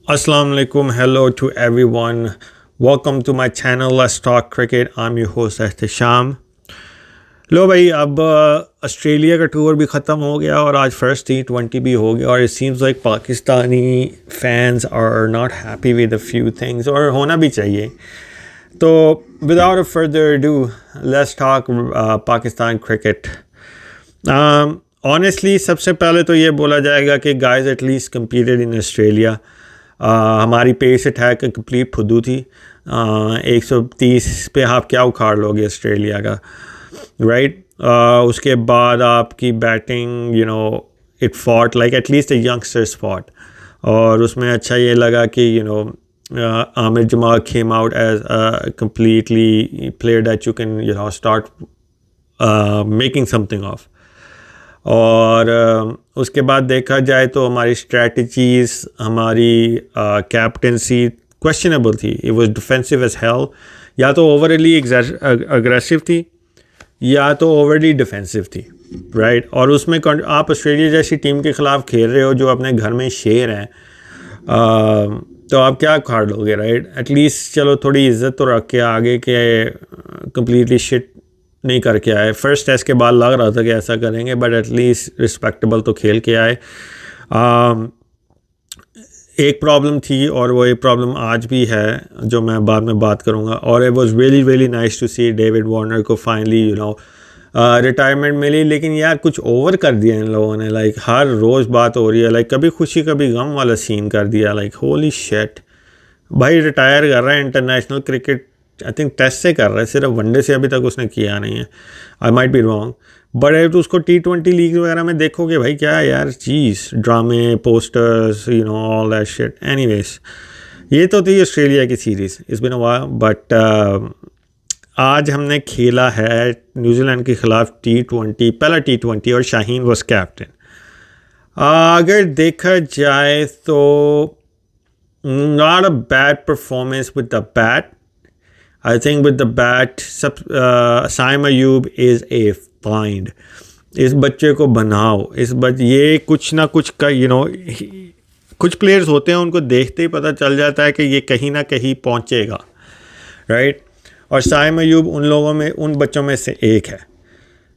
Assalamu alaikum, hello to everyone. Welcome to my channel Let's Talk Cricket. I'm your host Ehtesham. लो भाई, अब Australia का tour भी ख़त्म हो गया और आज फर्स्ट T20 भी हो गया और it seems like Pakistani fans are not happy with a few things और होना भी चाहिए। तो without a further do let's talk Pakistan cricket. Honestly सबसे पहले तो ये बोला जाएगा कि guys at least competed in Australia. हमारी पेस अटैक कंप्लीट फुदू थी। 130 पे आप क्या उखाड़ लोगे ऑस्ट्रेलिया का, राइट? उसके बाद आपकी batting it fought like at least a youngsters fought, और उसमें अच्छा ये लगा कि Aamer Jamal came out as a completely player that you can start making something off. और उसके बाद देखा जाए तो हमारी स्ट्रेटजीज़, हमारी कैप्टनसी क्वेश्चनेबल थी। It was defensive as hell. या तो ओवरली अग्रेसिव थी या तो ओवरली डिफेंसिव थी, राइट? और उसमें आप ऑस्ट्रेलिया जैसी टीम के ख़िलाफ़ खेल रहे हो जो अपने घर में शेर हैं, तो आप क्या उखाड़ लोगे, राइट? एटलीस्ट चलो थोड़ी इज्जत तो रख के आगे के कम्प्लीटली शिट नहीं करके आए। फर्स्ट टेस्ट के बाद लग रहा था कि ऐसा करेंगे, बट एटलीस्ट रिस्पेक्टेबल तो खेल के आए। एक प्रॉब्लम थी और वो एक प्रॉब्लम आज भी है जो मैं बाद में बात करूँगा। और it was really really nice to see David Warner को फाइनली रिटायरमेंट मिली। लेकिन यार कुछ ओवर कर दिया इन लोगों ने। लाइक हर रोज़ बात हो रही है, लाइक कभी खुशी कभी गम वाला सीन कर दिया। लाइक होली शिट, भाई रिटायर कर रहा है international cricket, I think test से कर रहा है, सिर्फ वनडे से अभी तक उसने किया नहीं है। I might be wrong, but तो उसको T20 लीग वगैरह में देखोगे भाई क्या है यार चीज़, ड्रामे, posters, all that shit. Anyways, ये तो थी ऑस्ट्रेलिया की series, it's been a while. But आज हमने खेला है न्यूजीलैंड के ख़िलाफ़ T20, पहला T20, और शाहीन वॉज कैप्टन। अगर देखा जाए तो not a bad performance with the bat. I think with the bat, Saim Ayub is a find. इस बच्चे को बनाओ, ये कुछ ना कुछ का कुछ प्लेयर्स होते हैं उनको देखते ही पता चल जाता है कि ये कहीं ना कहीं पहुंचेगा, राइट? और साइम अयूब उन लोगों में, उन बच्चों में से एक है।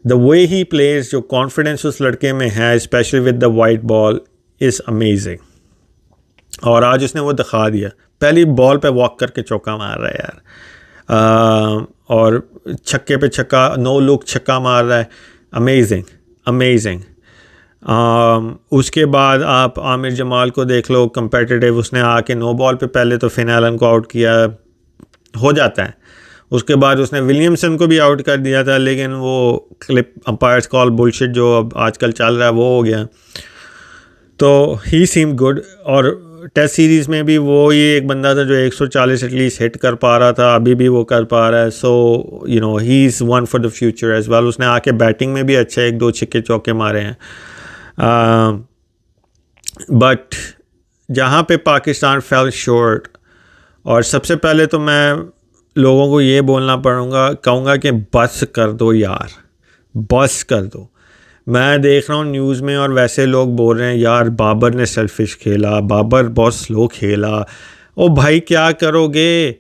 द वे ही प्लेयर्स, जो कॉन्फिडेंस उस लड़के में है, specially with the white ball, is amazing. और आज उसने वो दिखा दिया, पहली बॉल पे वॉक करके चौका मार रहा है यार। और छक्के पे छक्का, नो लुक छक्का मार रहा है। Amazing amazing. उसके बाद आप आमिर जमाल को देख लो, कंपेटिटिव। उसने आके नो बॉल पे पहले तो फिन एलन को आउट किया, हो जाता है। उसके बाद उसने विलियमसन को भी आउट कर दिया था, लेकिन वो क्लिप अंपायर्स कॉल बुलशिट जो अब आजकल चल रहा है वो हो गया। तो ही सीम गुड। और टेस्ट सीरीज़ में भी वो ही एक बंदा था जो 140 एटलीस्ट हिट कर पा रहा था, अभी भी वो कर पा रहा है। So he is one for the future as well. उसने आके बैटिंग में भी अच्छा 1-2 छिक्के चौके मारे हैं। बट जहाँ पे पाकिस्तान फेल शॉर्ट, और सबसे पहले तो मैं लोगों को ये बोलना कहूँगा कि बस कर दो यार, बस कर दो। मैं देख रहा हूँ न्यूज़ में और वैसे लोग बोल रहे हैं यार बाबर ने सेल्फिश खेला, बाबर बहुत स्लो खेला। ओ भाई क्या करोगे,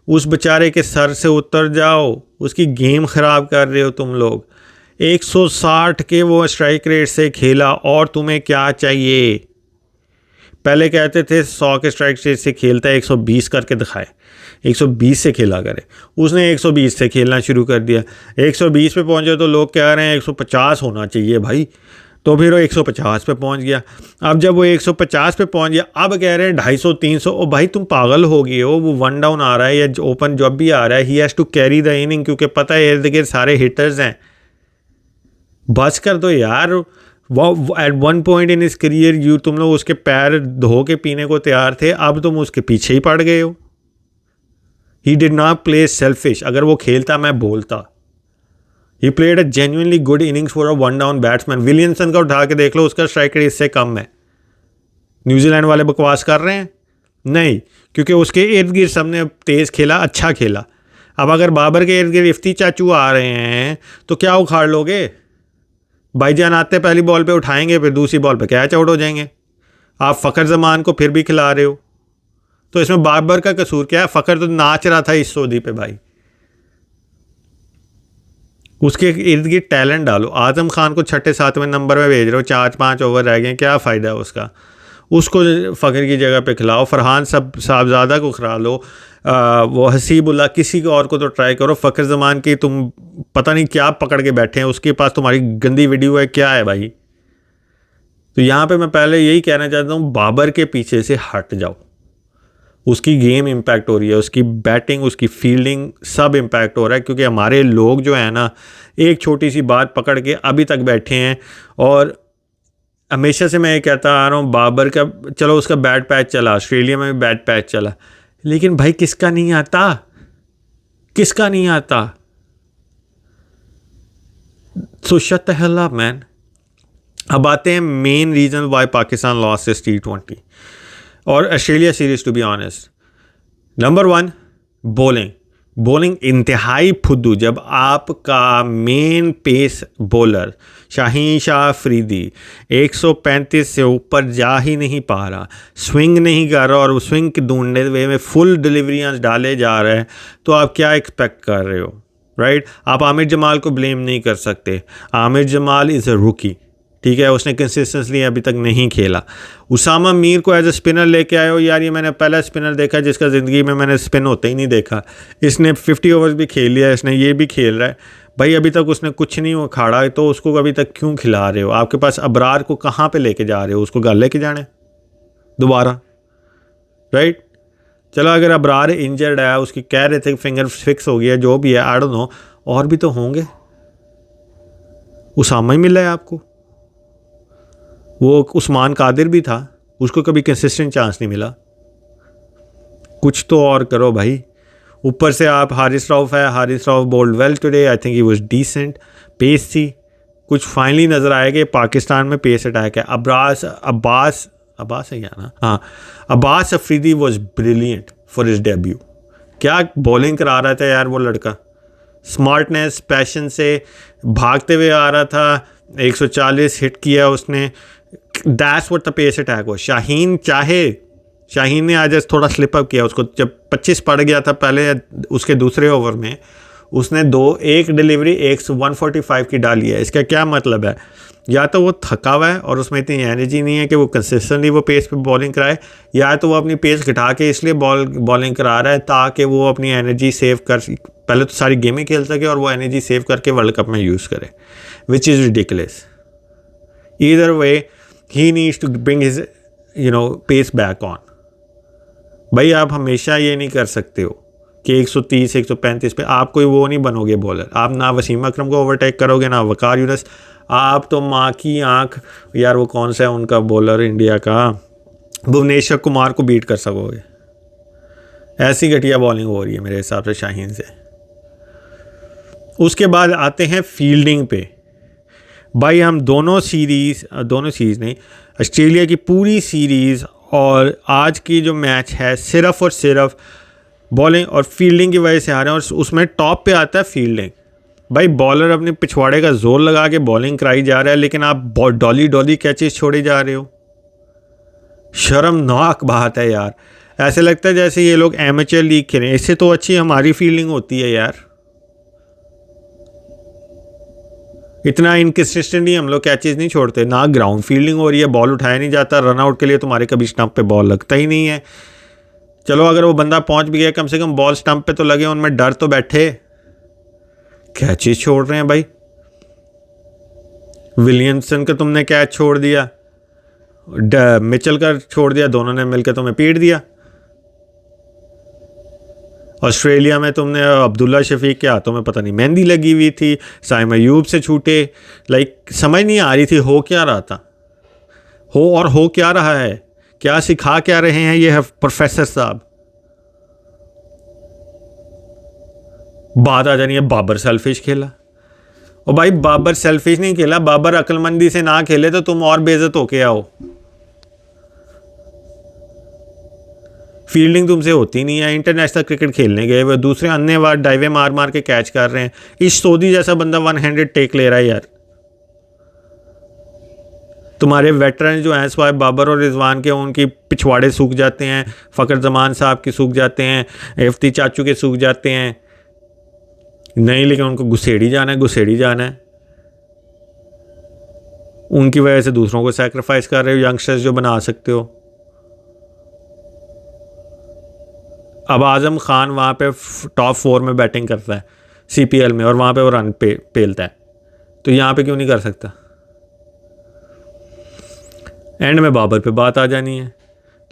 उस बेचारे के सर से उतर जाओ, उसकी गेम ख़राब कर रहे हो तुम लोग। 160 के वो स्ट्राइक रेट से खेला और तुम्हें क्या चाहिए? पहले कहते थे 100 के स्ट्राइक रेट से खेलता है, 120 करके दिखाए, 120 से खेला करे। उसने 120 से खेलना शुरू कर दिया। 120 पे पहुंचे तो लोग कह रहे हैं 150 होना चाहिए भाई, तो फिर वो 150 पे पहुंच गया। अब जब वो 150 पे पहुंच गया, अब कह रहे हैं 250-300। ओ भाई तुम पागल हो गए हो। वो वन डाउन आ रहा है या ओपन जब भी आ रहा है, he has to carry the inning, क्योंकि पता है इर्द गिर्द सारे हिटर्स हैं। बस कर दो यार। वो at one point in his career तुम लोग उसके पैर धो के पीने को तैयार थे, अब तुम उसके पीछे ही पड़ गए हो। He did not play selfish. अगर वो खेलता मैं बोलता। He played a genuinely good innings for a one down batsman. Williamson का उठा के देख लो, उसका स्ट्राइक रेट इससे कम है। न्यूजीलैंड वाले बकवास कर रहे हैं? नहीं, क्योंकि उसके इर्द गिर्द सबने तेज़ खेला, अच्छा खेला। अब अगर बाबर के इर्द गिर्द इफ्ती चाचू आ रहे हैं तो क्या उखाड़ लोगे? भाईजान आते पहली बॉल पे उठाएंगे, फिर दूसरी बॉल पे कैच आउट हो जाएंगे। आप फ़खर जमान को फिर भी खिला रहे हो। तो इसमें बाबर का कसूर क्या है? फ़खर तो नाच रहा था इस सऊदी पे भाई। उसके इर्द गिर्द टैलेंट डालो। आजम खान को 6-7वें नंबर में भेज रहे हो, 4-5 ओवर रह गए, क्या फ़ायदा है उसका? उसको फ़खर की जगह पे खिलाओ। फरहान साहबज़ादा को खिला लो, वो हसीबुल्ला, किसी को और को तो ट्राई करो। फ़खर ज़मान की तुम पता नहीं क्या पकड़ के बैठे हैं, उसके पास तुम्हारी गंदी वीडियो है, क्या है भाई? तो यहाँ पे मैं पहले यही कहना चाहता हूँ, बाबर के पीछे से हट जाओ। उसकी गेम इम्पैक्ट हो रही है, उसकी बैटिंग, उसकी फील्डिंग, सब इम्पैक्ट हो रहा है, क्योंकि हमारे लोग जो है ना, एक छोटी सी बात पकड़ के अभी तक बैठे हैं। और हमेशा से मैं ये कहता आ रहा हूँ, बाबर का चलो उसका बैट पैच चला, ऑस्ट्रेलिया में भी बैट पैच चला, लेकिन भाई किसका नहीं आता? किसका नहीं आता? So shut the hell up man. अब आते हैं main reason why Pakistan lost इस T20 और Australia series. To be honest, number 1 bowling इंतहाई फुद्दू। जब आपका main pace bowler Shaheen Shah Afridi 135 से ऊपर जा ही नहीं पा रहा, स्विंग नहीं कर रहा, और स्विंग के ढूंढने वे में फुल डिलीवरियाँ डाले जा रहे हैं, तो आप क्या एक्सपेक्ट कर रहे हो? राइट? आप आमिर जमाल को ब्लेम नहीं कर सकते। आमिर जमाल इज़ अ रूकी, ठीक है, उसने कंसिस्टेंटली अभी तक नहीं खेला। उसामा मीर को एज ए स्पिनर लेके आए हो यार, ये मैंने पहला स्पिनर देखा जिसका ज़िंदगी में मैंने स्पिन होते ही नहीं देखा। इसने 50 ओवर्स भी खेल लिया, इसने ये भी खेल रहा है भाई, अभी तक उसने कुछ नहीं उखाड़ा, तो उसको अभी तक क्यों खिला रहे हो? आपके पास अबरार को कहाँ पे लेके जा रहे हो? उसको घर लेके जाने दोबारा, राइट? चलो अगर अबरार इंजर्ड है, उसकी कह रहे थे फिंगर फिक्स हो गया, जो भी है, आई डोंट नो, और भी तो होंगे। उसामा ही मिला है आपको, वो उस्मान कादिर भी था, उसको कभी कंसिस्टेंट चांस नहीं मिला। कुछ तो और करो भाई। ऊपर से आप हारिस रऊफ है, Haris Rauf bowled well today, I think he was decent, pace थी, कुछ फाइनली नज़र आया कि पाकिस्तान में पेस अटैक है। अब्बास है क्या ना? हाँ, Abbas Afridi was brilliant for his debut. क्या बॉलिंग करा रहा था यार वो लड़का, स्मार्टनेस, पैशन से भागते हुए आ रहा था, 140 हिट किया उसने। That's what the pace attack हो। शाहीन ने आज थोड़ा स्लिप अप किया, उसको जब 25 पड़ गया था पहले, उसके दूसरे ओवर में उसने एक डिलीवरी 145 की डाली है। इसका क्या मतलब है? या तो वो थका हुआ है और उसमें इतनी एनर्जी नहीं है कि वो कंसिस्टेंटली वो पेस पे बॉलिंग कराए, या तो वो अपनी पेस घटा के इसलिए बॉलिंग करा रहा है ताकि वो अपनी एनर्जी सेव कर, पहले तो सारी गेमें खेल सके और वो एनर्जी सेव करके वर्ल्ड कप में यूज़ करे, which is ridiculous. Either way he needs to bring his pace back on. भाई आप हमेशा ये नहीं कर सकते हो कि 130 135 पे आप कोई वो नहीं बनोगे बॉलर। आप ना वसीम अकरम को ओवरटेक करोगे, ना वकार यूनुस। आप तो माँ की आँख, यार वो कौन सा है उनका बॉलर इंडिया का, भुवनेश्वर कुमार को बीट कर सकोगे। ऐसी घटिया बॉलिंग हो रही है मेरे हिसाब से शाहीन से। उसके बाद आते हैं फील्डिंग पे। भाई हम दोनों सीरीज़ नहीं, ऑस्ट्रेलिया की पूरी सीरीज़ और आज की जो मैच है सिर्फ़ और सिर्फ बॉलिंग और फील्डिंग की वजह से आ रहे हैं, और उसमें टॉप पे आता है फील्डिंग। भाई बॉलर अपने पिछवाड़े का जोर लगा के बॉलिंग कराई जा रहा है, लेकिन आप डॉली कैचेस छोड़े जा रहे हो। शर्मनाक बात है यार। ऐसे लगता है जैसे ये लोग एमेचर लीग खेलें। इससे तो अच्छी हमारी फील्डिंग होती है यार। इतना इनकन्सिस्टेंटली हम लोग कैचेस नहीं छोड़ते, ना ग्राउंड फील्डिंग हो रही है, बॉल उठाया नहीं जाता, रन आउट के लिए तुम्हारे कभी स्टंप पे बॉल लगता ही नहीं है। चलो अगर वो बंदा पहुंच भी गया, कम से कम बॉल स्टंप पे तो लगे, उनमें डर तो बैठे। कैचेस छोड़ रहे हैं भाई। विलियमसन का तुमने कैच छोड़ दिया, मिचेल का छोड़ दिया, दोनों ने मिलकर तुम्हें पीट दिया। ऑस्ट्रेलिया में तुमने अब्दुल्ला शफीक के हाथों में पता नहीं मेहंदी लगी हुई थी, साइम अयूब से छूटे। समझ नहीं आ रही थी हो क्या रहा था, हो क्या रहा है, क्या सिखा क्या रहे हैं ये प्रोफेसर साहब। बात आ जानी है बाबर सेल्फिश खेला। और भाई बाबर सेल्फिश नहीं खेला, बाबर अक्लमंदी से ना खेले तो तुम और बेइज्जत होके आओ। फील्डिंग तुमसे होती नहीं है। इंटरनेशनल क्रिकेट खेलने गए वो दूसरे अन्य बार डाइवे मार के कैच कर रहे हैं। इस सऊदी जैसा बंदा 1 हैंडेड टेक ले रहा है यार। तुम्हारे वेटरन जो हैं स्वाइब बाबर और रिजवान के, उनकी पिछवाड़े सूख जाते हैं, फ़खर जमान साहब के सूख जाते हैं, इफ्ती चाचू के सूख जाते हैं। नहीं, लेकिन उनको घुसेड़ी जाना है, घुसेड़ी जाना है। उनकी वजह से दूसरों को सैक्रिफाइस कर रहे हो, यंगस्टर्स जो बना सकते हो। अब आज़म खान वहाँ पे टॉप 4 में बैटिंग करता है CPL में, और वहाँ पे वो रन पेलता है, तो यहाँ पे क्यों नहीं कर सकता? एंड में बाबर पे बात आ जानी है।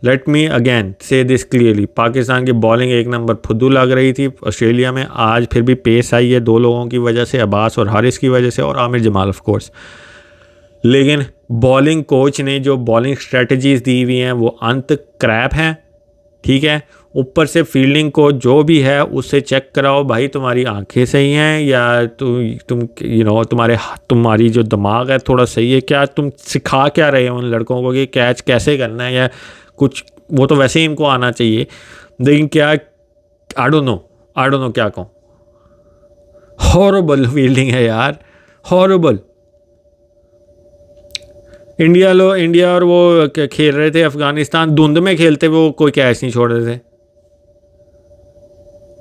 लेट मी अगेन से दिस क्लियरली, पाकिस्तान की बॉलिंग एक नंबर फुद्दू लग रही थी ऑस्ट्रेलिया में। आज फिर भी पेस आई है 2 लोगों की वजह से, अब्बास और हारिस की वजह से, और आमिर जमाल ऑफ कोर्स। लेकिन बॉलिंग कोच ने जो बॉलिंग स्ट्रेटजीज दी हुई हैं वो अंत क्रैप हैं, ठीक है। ऊपर से फील्डिंग को जो भी है उससे चेक कराओ भाई, तुम्हारी आंखें सही हैं या तुम्हारी जो दिमाग है थोड़ा सही है क्या? तुम सिखा क्या रहे हो उन लड़कों को कि कैच कैसे करना है या कुछ? वो तो वैसे ही इनको आना चाहिए, लेकिन क्या, आई डोंट नो क्या कहूँ। हॉरेबल फील्डिंग है यार, हॉरेबल। इंडिया और वो खेल रहे थे अफगानिस्तान, धुंध में खेलते हुए वो कोई कैच नहीं छोड़ रहे थे।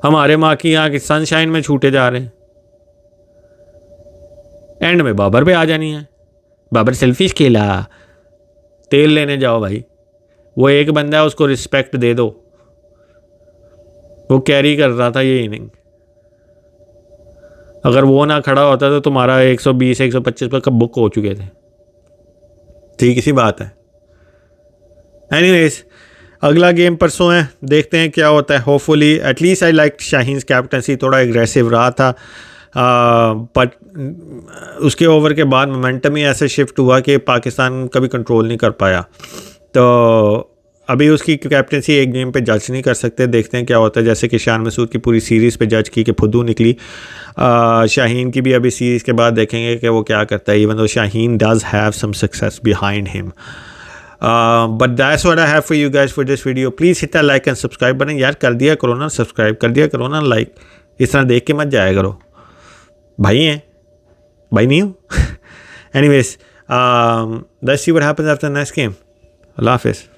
हमारे माँ की यहाँ की सनशाइन में छूटे जा रहे हैं। एंड में बाबर पे आ जानी है, बाबर सेल्फिश खेला, तेल लेने जाओ भाई। वो एक बंदा है, उसको रिस्पेक्ट दे दो। वो कैरी कर रहा था ये इनिंग, अगर वो ना खड़ा होता तो तुम्हारा 120 125 पर कब बुक हो चुके थे। ठीक सी बात है। एनीवेज, अगला गेम परसों है, देखते हैं क्या होता है। Hopefully at least I like Shaheen's captaincy, थोड़ा एग्रेसिव रहा था, बट उसके ओवर के बाद मोमेंटम ही ऐसे शिफ्ट हुआ कि पाकिस्तान कभी कंट्रोल नहीं कर पाया। तो अभी उसकी कैप्टनसी एक गेम पे जज नहीं कर सकते, देखते हैं क्या होता है। जैसे कि शान मसूद की पूरी सीरीज़ पे जज की कि फुद्दू निकली, शाहीन की भी अभी सीरीज़ के बाद देखेंगे कि वो क्या करता है। Even though Shaheen does have some success behind him, but that's what I have for you guys for this video. Please hit the like and subscribe button. यार कर दिया करो ना सब्सक्राइब, कर दिया करो ना लाइक, इस तरह देख के मत जाया करो। भाई हैं, भाई नहीं हो। Anyways, let's see what happens after next game. अल्लाह हाफिज़।